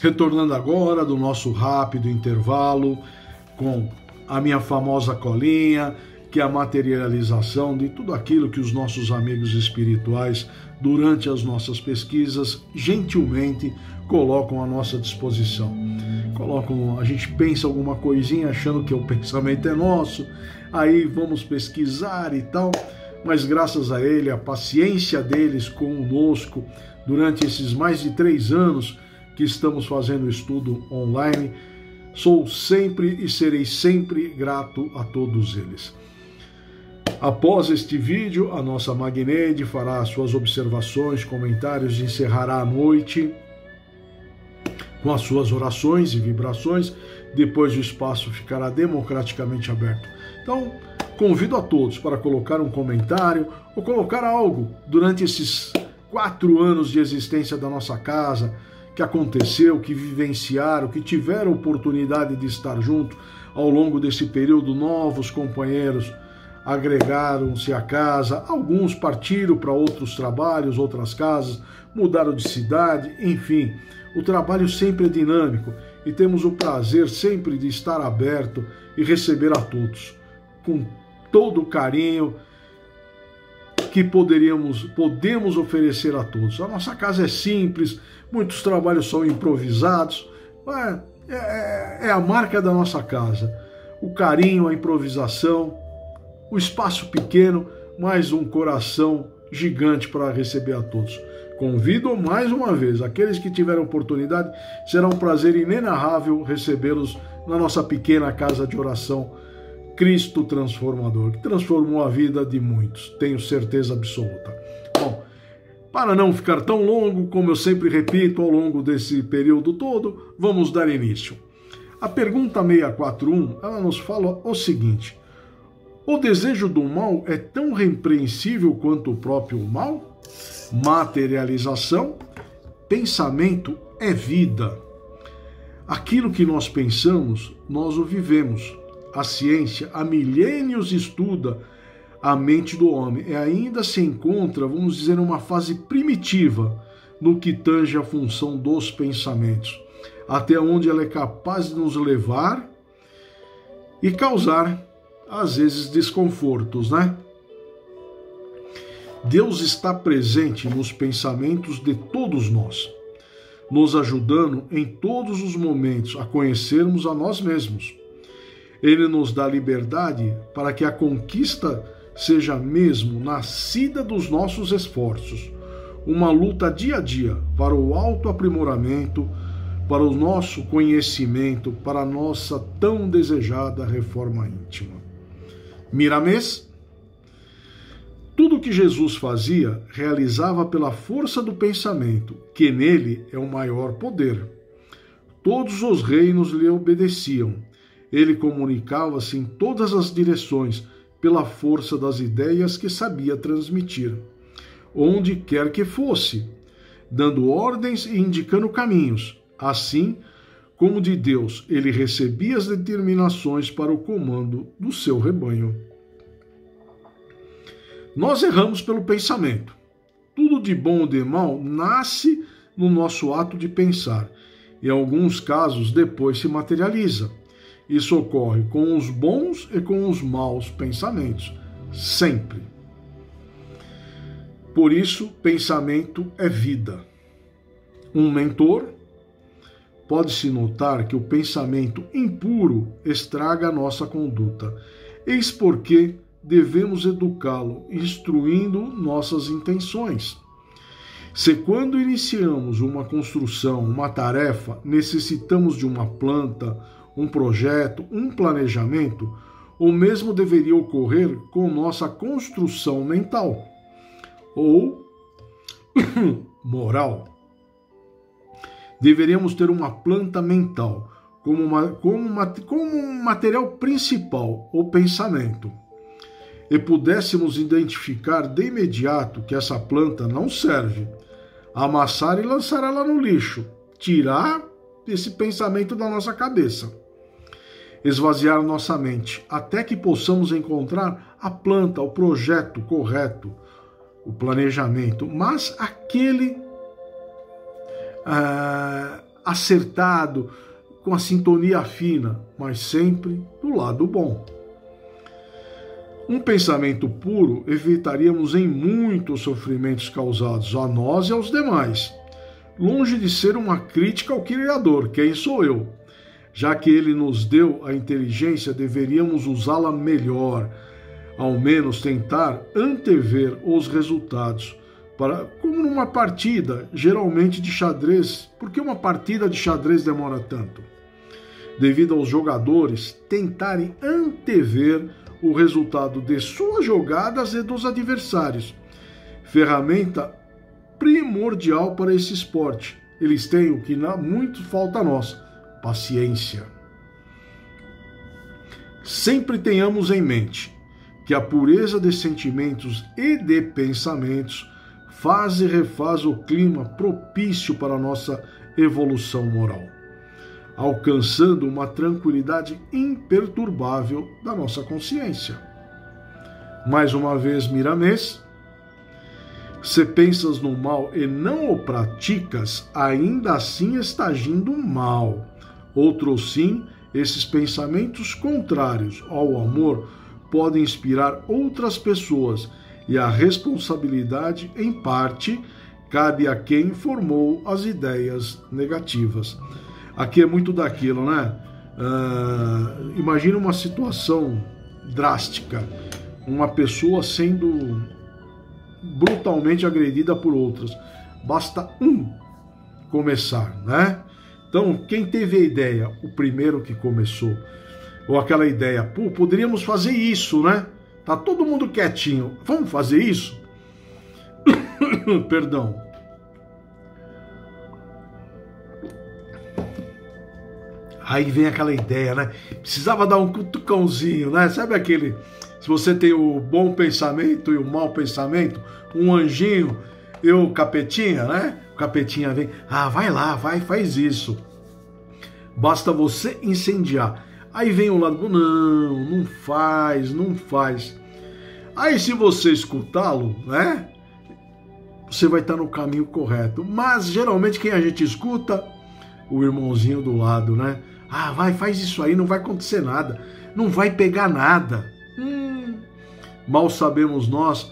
Retornando agora do nosso rápido intervalo com a minha famosa colinha, que é a materialização de tudo aquilo que os nossos amigos espirituais, durante as nossas pesquisas, gentilmente colocam à nossa disposição. A gente pensa alguma coisinha achando que o pensamento é nosso, aí vamos pesquisar e tal, mas graças a ele, a paciência deles conosco durante esses mais de 3 anos que estamos fazendo o estudo online, sou sempre e serei sempre grato a todos eles. Após este vídeo, a nossa Magneide fará suas observações, comentários e encerrará a noite com as suas orações e vibrações. Depois o espaço ficará democraticamente aberto. Então, convido a todos para colocar um comentário ou colocar algo durante esses 4 anos de existência da nossa casa, que aconteceu, que vivenciaram, que tiveram oportunidade de estar junto ao longo desse período. Novos companheiros agregaram-se à casa, alguns partiram para outros trabalhos, outras casas, mudaram de cidade, enfim, o trabalho sempre é dinâmico e temos o prazer sempre de estar aberto e receber a todos, com todo o carinho que podemos oferecer a todos. A nossa casa é simples, muitos trabalhos são improvisados, é a marca da nossa casa. O carinho, a improvisação, o espaço pequeno, mas um coração gigante para receber a todos. Convido mais uma vez, aqueles que tiveram oportunidade, será um prazer inenarrável recebê-los na nossa pequena casa de oração Cristo Transformador, que transformou a vida de muitos, tenho certeza absoluta. Bom, para não ficar tão longo, como eu sempre repito ao longo desse período todo, vamos dar início. A pergunta 641, ela nos fala o seguinte: o desejo do mal é tão repreensível quanto o próprio mal? Materialização, pensamento é vida. Aquilo que nós pensamos, nós o vivemos. A ciência há milênios estuda a mente do homem e ainda se encontra, vamos dizer, numa fase primitiva no que tange a função dos pensamentos, até onde ela é capaz de nos levar e causar, às vezes, desconfortos, né? Deus está presente nos pensamentos de todos nós, nos ajudando em todos os momentos a conhecermos a nós mesmos. Ele nos dá liberdade para que a conquista seja mesmo nascida dos nossos esforços, uma luta dia a dia para o autoaprimoramento, para o nosso conhecimento, para a nossa tão desejada reforma íntima. Miramês. Tudo que Jesus fazia, realizava pela força do pensamento, que nele é o maior poder. Todos os reinos lhe obedeciam. Ele comunicava-se em todas as direções pela força das ideias que sabia transmitir, onde quer que fosse, dando ordens e indicando caminhos. Assim como de Deus, ele recebia as determinações para o comando do seu rebanho. Nós erramos pelo pensamento. Tudo de bom ou de mal nasce no nosso ato de pensar. Em alguns casos, depois se materializa. Isso ocorre com os bons e com os maus pensamentos, sempre. Por isso, pensamento é vida. Um mentor, pode-se notar que o pensamento impuro estraga a nossa conduta. Eis porque devemos educá-lo, instruindo nossas intenções. Se quando iniciamos uma construção, uma tarefa, necessitamos de uma planta, um projeto, um planejamento, o mesmo deveria ocorrer com nossa construção mental ou moral. Deveríamos ter uma planta mental como um material principal, o pensamento, e pudéssemos identificar de imediato que essa planta não serve, amassar e lançar ela no lixo, tirar esse pensamento da nossa cabeça, esvaziar nossa mente, até que possamos encontrar a planta, o projeto correto, o planejamento, mas acertado, com a sintonia fina, mas sempre do lado bom. Um pensamento puro evitaríamos em muitos sofrimentos causados a nós e aos demais, longe de ser uma crítica ao Criador, quem sou eu? Já que ele nos deu a inteligência, deveríamos usá-la melhor, ao menos tentar antever os resultados, como numa partida, geralmente de xadrez. Por que uma partida de xadrez demora tanto? Devido aos jogadores tentarem antever o resultado de suas jogadas e dos adversários. Ferramenta primordial para esse esporte. Eles têm o que muito falta a nós: paciência. Sempre tenhamos em mente que a pureza de sentimentos e de pensamentos faz e refaz o clima propício para a nossa evolução moral, alcançando uma tranquilidade imperturbável da nossa consciência. Mais uma vez, Miramês: se pensas no mal e não o praticas, ainda assim está agindo mal. Outro sim, esses pensamentos contrários ao amor podem inspirar outras pessoas, e a responsabilidade, em parte, cabe a quem formou as ideias negativas. Aqui é muito daquilo, né? Imagina uma situação drástica, uma pessoa sendo brutalmente agredida por outras. Basta um começar, né? Então, quem teve a ideia? O primeiro que começou. Ou aquela ideia: pô, poderíamos fazer isso, né? Tá todo mundo quietinho, vamos fazer isso? Perdão. Aí vem aquela ideia, né? Precisava dar um cutucãozinho, né? Sabe aquele... Se você tem o bom pensamento e o mau pensamento, um anjinho e o capetinha, né? O capetinha vem: ah, vai lá, vai, faz isso. Basta você incendiar. Aí vem o lado: não faz, não faz. Aí se você escutá-lo, né? Você vai estar no caminho correto. Mas geralmente quem a gente escuta? O irmãozinho do lado, né? Ah, vai, faz isso aí, não vai acontecer nada. Não vai pegar nada. Mal sabemos nós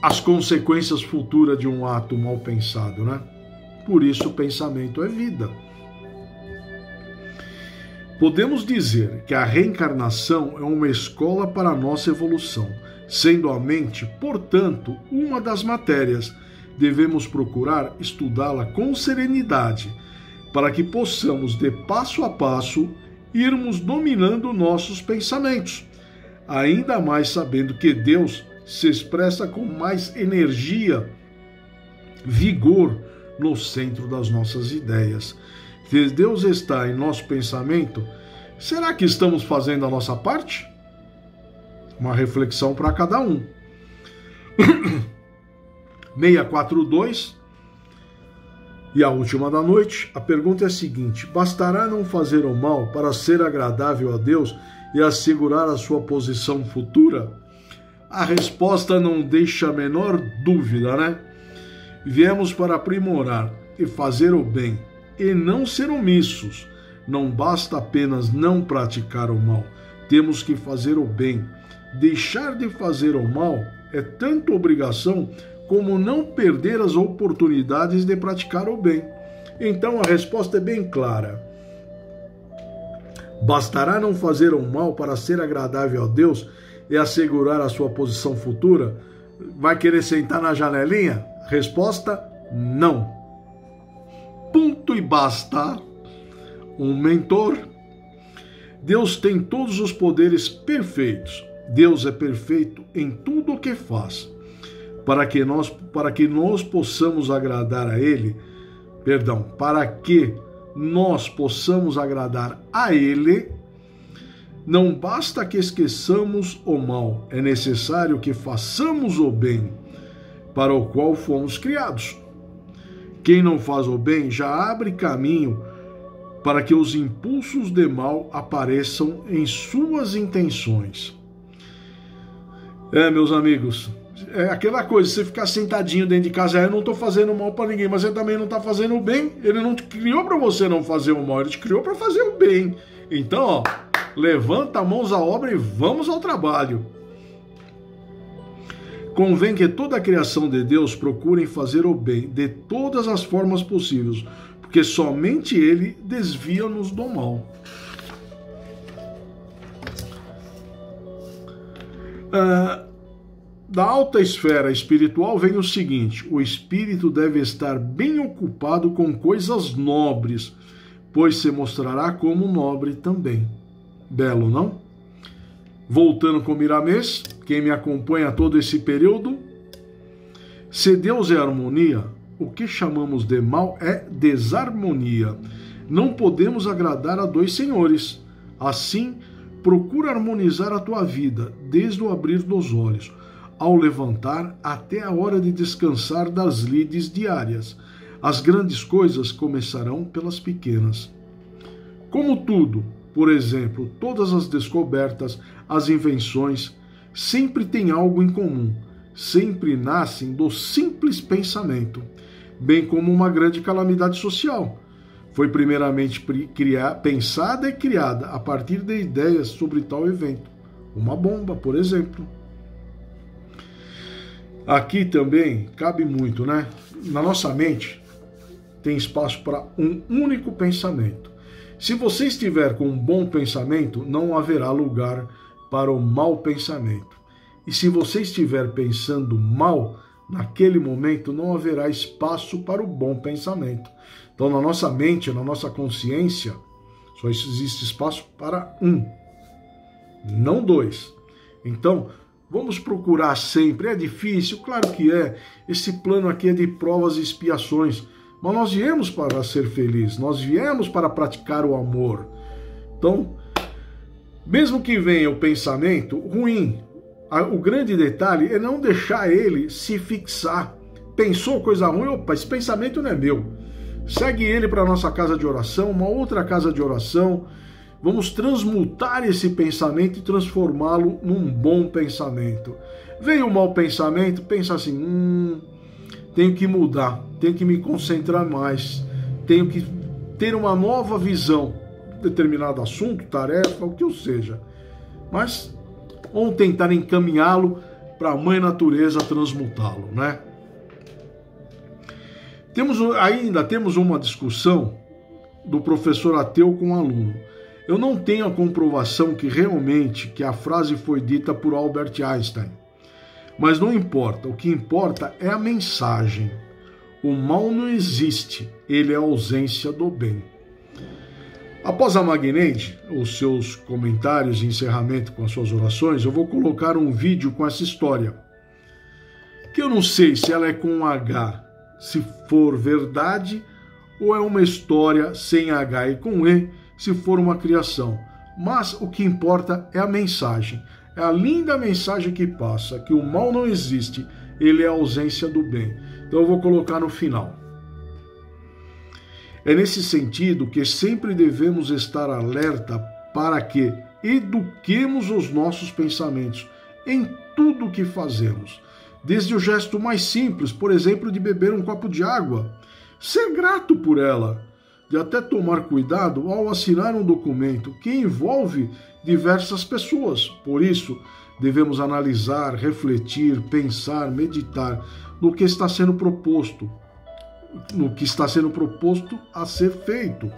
as consequências futuras de um ato mal pensado, né? Por isso o pensamento é vida. Podemos dizer que a reencarnação é uma escola para a nossa evolução, sendo a mente, portanto, uma das matérias. Devemos procurar estudá-la com serenidade, para que possamos, de passo a passo, irmos dominando nossos pensamentos, ainda mais sabendo que Deus se expressa com mais energia, vigor no centro das nossas ideias. Se Deus está em nosso pensamento, será que estamos fazendo a nossa parte? Uma reflexão para cada um. 642, e a última da noite. A pergunta é a seguinte: bastará não fazer o mal para ser agradável a Deus e assegurar a sua posição futura? A resposta não deixa a menor dúvida, né? Viemos para aprimorar e fazer o bem, e não ser omissos. Não basta apenas não praticar o mal, temos que fazer o bem. Deixar de fazer o mal é tanto obrigação como não perder as oportunidades de praticar o bem. Então a resposta é bem clara. Bastará não fazer o mal para ser agradável a Deus e assegurar a sua posição futura? Vai querer sentar na janelinha? Resposta: não. Ponto e basta. Um mentor. Deus tem todos os poderes perfeitos. Deus é perfeito em tudo o que faz. Para que nós possamos agradar a Ele, para que nós possamos agradar a Ele, não basta que esqueçamos o mal, é necessário que façamos o bem, para o qual fomos criados. Quem não faz o bem já abre caminho para que os impulsos de mal apareçam em suas intenções. Meus amigos, É aquela coisa, você ficar sentadinho dentro de casa, eu não estou fazendo mal para ninguém, mas você também não está fazendo o bem. Ele não te criou para você não fazer o mal, ele te criou para fazer o bem. Então, ó, levanta as mãos à obra e vamos ao trabalho. Convém que toda a criação de Deus procure fazer o bem de todas as formas possíveis, porque somente Ele desvia-nos do mal. Da alta esfera espiritual vem o seguinte: o espírito deve estar bem ocupado com coisas nobres, pois se mostrará como nobre também. Belo, não? Voltando com Miramês, quem me acompanha todo esse período, se Deus é harmonia, o que chamamos de mal é desarmonia. Não podemos agradar a dois senhores. Assim, procura harmonizar a tua vida, desde o abrir dos olhos, ao levantar até a hora de descansar das lides diárias. As grandes coisas começarão pelas pequenas. Como tudo, por exemplo, todas as descobertas, as invenções, sempre têm algo em comum, sempre nascem do simples pensamento, bem como uma grande calamidade social. Foi primeiramente pensada e criada a partir de ideias sobre tal evento. Uma bomba, por exemplo. Aqui também cabe muito, né? Na nossa mente tem espaço para um único pensamento. Se você estiver com um bom pensamento, não haverá lugar para o mau pensamento. E se você estiver pensando mal, naquele momento não haverá espaço para o bom pensamento. Então, na nossa mente, na nossa consciência, só existe espaço para um, não dois. Então, vamos procurar sempre. É difícil? Claro que é. Esse plano aqui é de provas e expiações. Mas nós viemos para ser felizes, nós viemos para praticar o amor. Então, mesmo que venha o pensamento ruim, o grande detalhe é não deixar ele se fixar. Pensou coisa ruim? Opa, esse pensamento não é meu. Segue ele para a nossa casa de oração, uma outra casa de oração. Vamos transmutar esse pensamento e transformá-lo num bom pensamento. Veio um mau pensamento, pensa assim, tenho que mudar, tenho que me concentrar mais, tenho que ter uma nova visão, determinado assunto, tarefa, o que eu seja. Mas vamos tentar encaminhá-lo para a Mãe Natureza transmutá-lo, né? Temos uma discussão do professor ateu com o aluno. Eu não tenho a comprovação que a frase foi dita por Albert Einstein. Mas não importa, o que importa é a mensagem. O mal não existe, ele é a ausência do bem. Após a Magneide, os seus comentários e encerramento com as suas orações, eu vou colocar um vídeo com essa história. Que eu não sei se ela é com um H, se for verdade, ou é uma história sem H e com E, se for uma criação. Mas o que importa é a mensagem. É a linda mensagem que passa, que o mal não existe, ele é a ausência do bem. Então eu vou colocar no final. É nesse sentido que sempre devemos estar alerta para que eduquemos os nossos pensamentos em tudo o que fazemos. Desde o gesto mais simples, por exemplo, de beber um copo de água, ser grato por ela, de até tomar cuidado ao assinar um documento que envolve diversas pessoas. Por isso, devemos analisar, refletir, pensar, meditar no que está sendo proposto, a ser feito.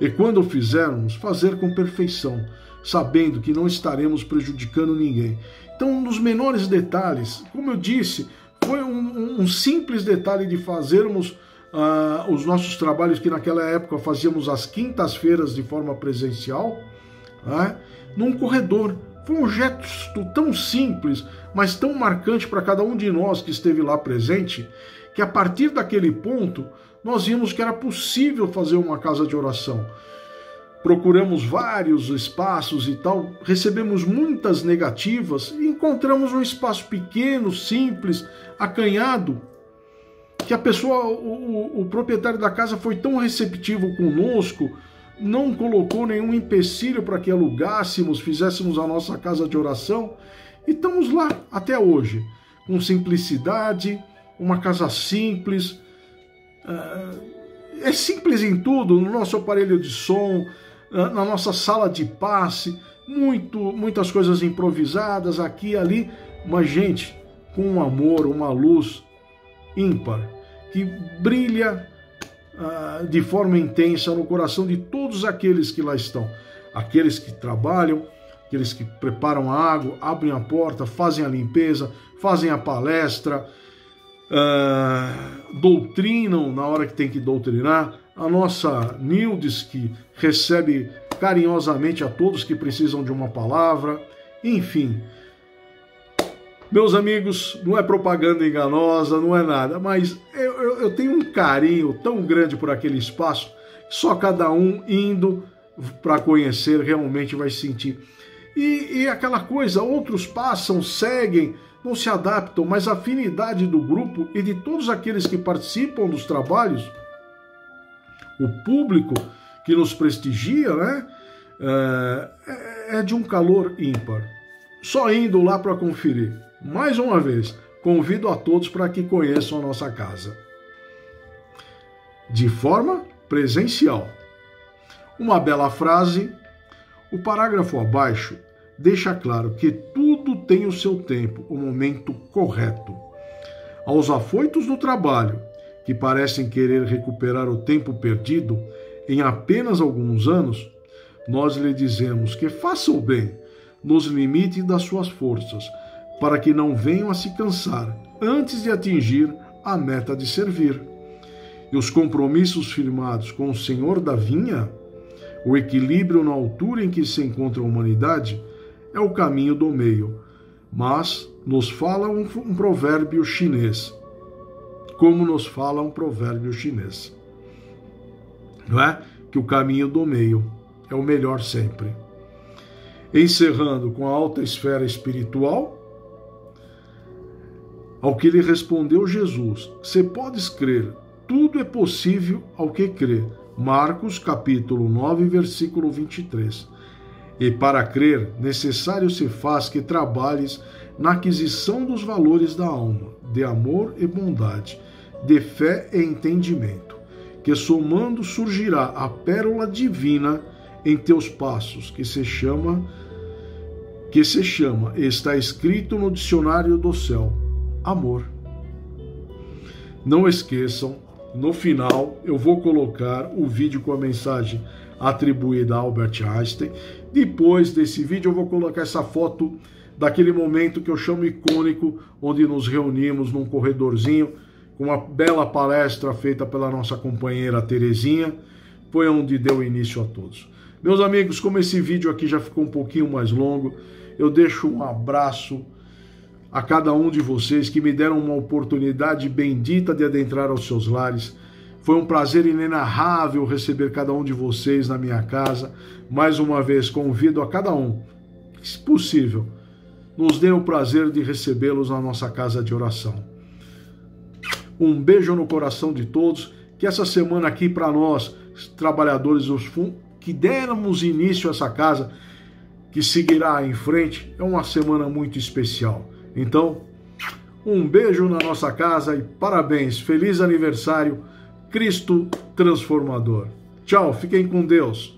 E quando o fizermos, fazer com perfeição, sabendo que não estaremos prejudicando ninguém. Então, nos menores detalhes, como eu disse, foi um simples detalhe de fazermos os nossos trabalhos que naquela época fazíamos às quintas-feiras de forma presencial, né, num corredor. Foi um gesto tão simples, mas tão marcante para cada um de nós que esteve lá presente, que a partir daquele ponto nós vimos que era possível fazer uma casa de oração. Procuramos vários espaços e tal, recebemos muitas negativas e encontramos um espaço pequeno, simples, acanhado, que a pessoa, o proprietário da casa foi tão receptivo conosco, não colocou nenhum empecilho para que alugássemos, fizéssemos a nossa casa de oração, e estamos lá até hoje. com simplicidade, uma casa simples. É simples em tudo, no nosso aparelho de som, na nossa sala de passe, muitas coisas improvisadas aqui e ali, mas gente, com um amor, uma luz ímpar, que brilha de forma intensa no coração de todos aqueles que lá estão, aqueles que trabalham, aqueles que preparam a água, abrem a porta, fazem a limpeza, fazem a palestra, doutrinam na hora que tem que doutrinar, a nossa Nildes, que recebe carinhosamente a todos que precisam de uma palavra, enfim. Meus amigos, não é propaganda enganosa, não é nada, mas eu tenho um carinho tão grande por aquele espaço, só cada um indo para conhecer realmente vai sentir. E aquela coisa, outros passam, seguem, não se adaptam, mas a afinidade do grupo e de todos aqueles que participam dos trabalhos, o público que nos prestigia, né, é de um calor ímpar. Só indo lá para conferir. Mais uma vez, convido a todos para que conheçam a nossa casa. De forma presencial. Uma bela frase. O parágrafo abaixo deixa claro que tudo tem o seu tempo, o momento correto. Aos afoitos do trabalho, que parecem querer recuperar o tempo perdido em apenas alguns anos, nós lhe dizemos que faça o bem nos limites das suas forças, para que não venham a se cansar antes de atingir a meta de servir. E os compromissos firmados com o Senhor da vinha, o equilíbrio na altura em que se encontra a humanidade, é o caminho do meio. Mas nos fala um provérbio chinês. Como nos fala um provérbio chinês. Não é? Que o caminho do meio é o melhor sempre. Encerrando com a alta esfera espiritual, ao que lhe respondeu Jesus: "Se podes crer, tudo é possível ao que crê." Marcos, capítulo 9, versículo 23. E para crer, necessário se faz que trabalhes na aquisição dos valores da alma, de amor e bondade, de fé e entendimento, que somando surgirá a pérola divina em teus passos, que se chama, está escrito no dicionário do céu, amor. Não esqueçam, no final eu vou colocar o vídeo com a mensagem atribuída a Albert Einstein. Depois desse vídeo eu vou colocar essa foto daquele momento que eu chamo icônico, onde nos reunimos num corredorzinho, com uma bela palestra feita pela nossa companheira Terezinha. Foi onde deu início a todos. Meus amigos, como esse vídeo aqui já ficou um pouquinho mais longo, eu deixo um abraço a cada um de vocês que me deram uma oportunidade bendita de adentrar aos seus lares. Foi um prazer inenarrável receber cada um de vocês na minha casa. Mais uma vez, convido a cada um, se possível, nos dê o prazer de recebê-los na nossa casa de oração. Um beijo no coração de todos. Que essa semana aqui para nós, trabalhadores dos fundos, que dermos início a essa casa, que seguirá em frente, é uma semana muito especial. Então, um beijo na nossa casa e parabéns, feliz aniversário, Cristo Transformador. Tchau, fiquem com Deus.